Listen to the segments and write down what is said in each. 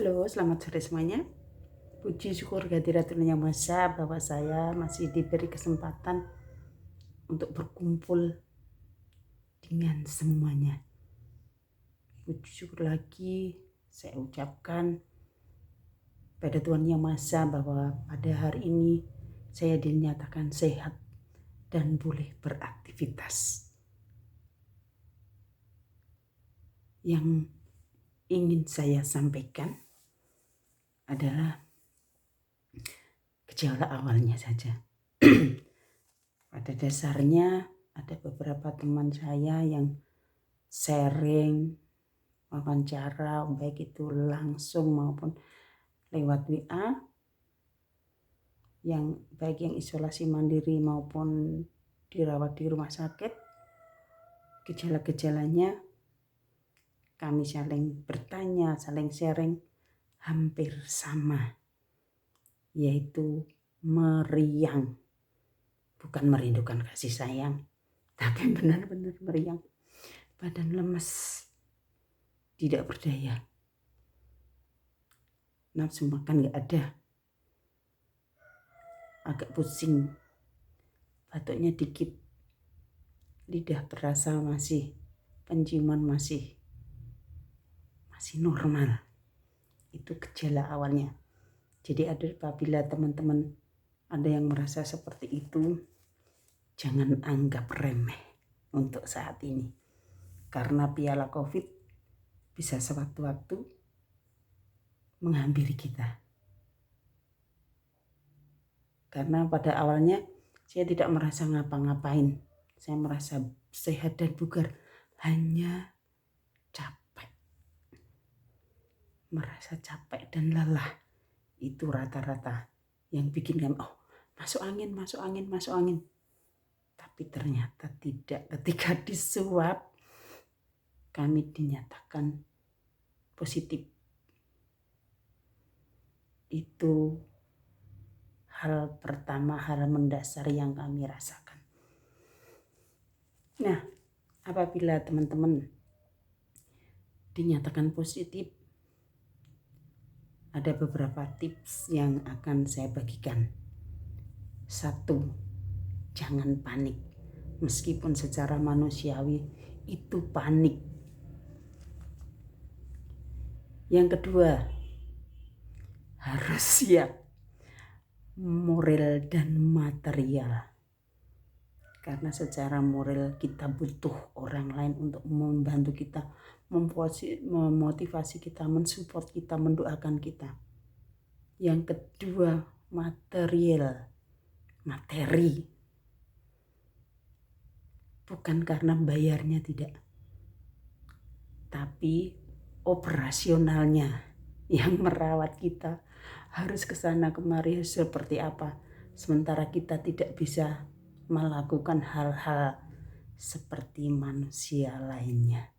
Halo, selamat sore semuanya. Puji syukur kehadiratnya Yang Maha Esa bahwa saya masih diberi kesempatan untuk berkumpul dengan semuanya. Puji syukur lagi saya ucapkan pada Tuhan Yang Maha Esa bahwa pada hari ini saya dinyatakan sehat dan boleh beraktivitas. Yang ingin saya sampaikan adalah gejala awalnya saja. Pada dasarnya ada beberapa teman saya yang sharing, wawancara, baik itu langsung maupun lewat WA, yang baik yang isolasi mandiri maupun dirawat di rumah sakit. Gejala-gejalanya kami saling bertanya, saling sharing hampir sama, yaitu meriang. Bukan merindukan kasih sayang, tapi benar-benar meriang. Badan lemes, tidak berdaya, nafsu makan gak ada, agak pusing, batuknya dikit, lidah berasa masih, penciuman masih normal. Itu gejala awalnya. Jadi apabila teman-teman ada yang merasa seperti itu, jangan anggap remeh untuk saat ini. Karena piala COVID bisa sewaktu-waktu menghampiri kita. Karena pada awalnya saya tidak merasa ngapa-ngapain. Saya merasa sehat dan bugar. Hanya capek. Merasa capek dan lelah. Itu rata-rata yang bikin kami, masuk angin. Tapi ternyata tidak. Ketika disuap, kami dinyatakan positif. Itu hal pertama, hal mendasar yang kami rasakan. Nah, apabila teman-teman dinyatakan positif, ada beberapa tips yang akan saya bagikan. 1, jangan panik. Meskipun secara manusiawi itu panik. Yang kedua, harus siap moral dan material. Karena secara moral kita butuh orang lain untuk membantu kita, memotivasi kita, mensupport kita, mendoakan kita. Yang kedua, materi. Bukan karena bayarnya tidak, tapi operasionalnya yang merawat kita harus kesana kemari seperti apa. Sementara kita tidak bisa melakukan hal-hal seperti manusia lainnya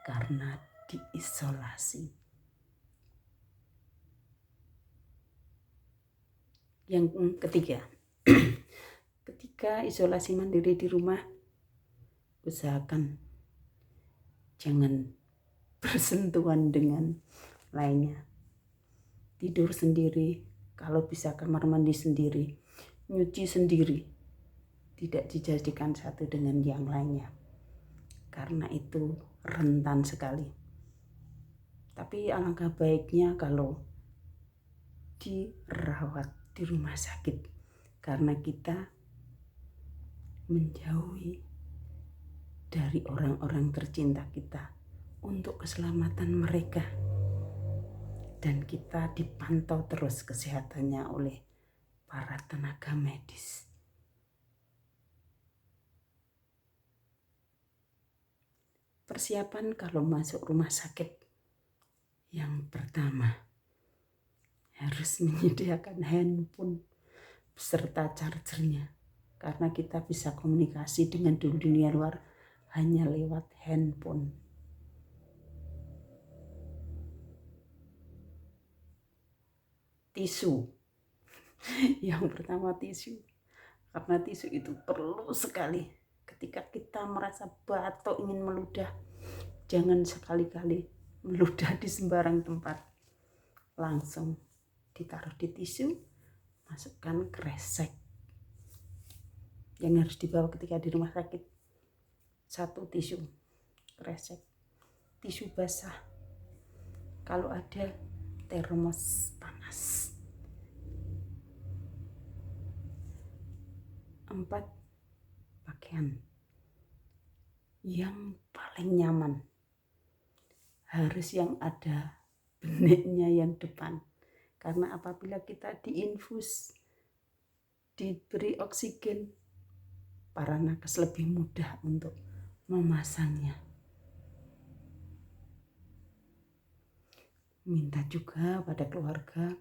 karena diisolasi. Yang ketiga, ketika isolasi mandiri di rumah, usahakan jangan bersentuhan dengan lainnya. Tidur sendiri, kalau bisa kamar mandi sendiri, nyuci sendiri, tidak dijadikan satu dengan yang lainnya, karena itu rentan sekali. Tapi alangkah baiknya kalau dirawat di rumah sakit, karena kita menjauhi dari orang-orang tercinta kita untuk keselamatan mereka, dan kita dipantau terus kesehatannya oleh para tenaga medis. Persiapan kalau masuk rumah sakit, yang pertama harus menyediakan handphone beserta chargernya, karena kita bisa komunikasi dengan dunia luar hanya lewat handphone. Tisu, yang pertama tisu, karena tisu itu perlu sekali. Ketika kita merasa batuk ingin meludah, jangan sekali-kali meludah di sembarang tempat. langsung ditaruh di tisu, masukkan kresek yang harus dibawa ketika di rumah sakit. 1 tisu kresek, tisu basah, kalau ada termos panas. 4, pakaian yang paling nyaman harus yang ada beneknya yang depan, karena apabila kita diinfus, diberi oksigen, para nakes lebih mudah untuk memasangnya. Minta juga pada keluarga,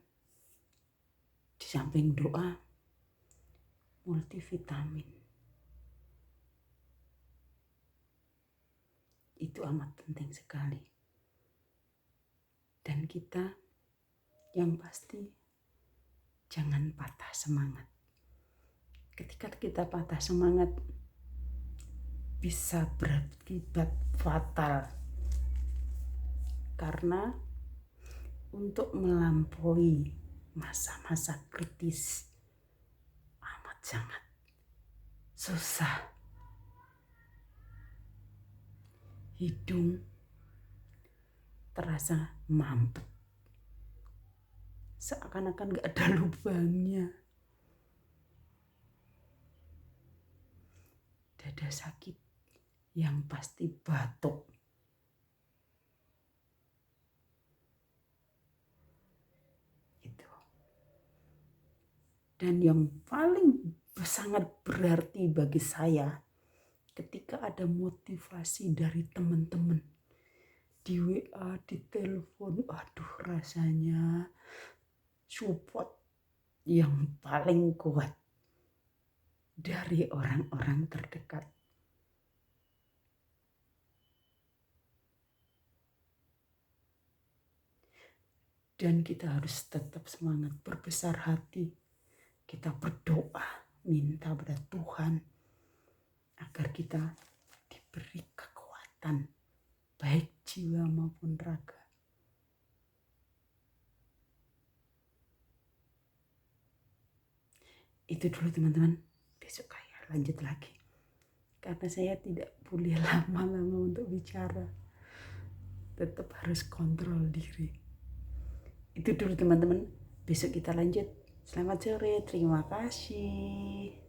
di samping doa, multivitamin. Itu amat penting sekali. Dan kita yang pasti jangan patah semangat. Ketika kita patah semangat, bisa berakibat fatal. Karena untuk melampaui masa-masa kritis amat sangat susah. Hidung terasa mampet, seakan-akan gak ada lubangnya. Dada sakit, yang pasti batuk. Itu. Dan yang paling sangat berarti bagi saya, ketika ada motivasi dari teman-teman di WA, di telepon, aduh rasanya support yang paling kuat dari orang-orang terdekat. Dan kita harus tetap semangat, berbesar hati. Kita berdoa, minta pada Tuhan agar kita diberi kekuatan, baik jiwa maupun raga. Itu dulu teman-teman, besok saya lanjut lagi. Karena saya tidak boleh lama-lama untuk bicara. Tetap harus kontrol diri. Itu dulu teman-teman, besok kita lanjut. Selamat sore, terima kasih.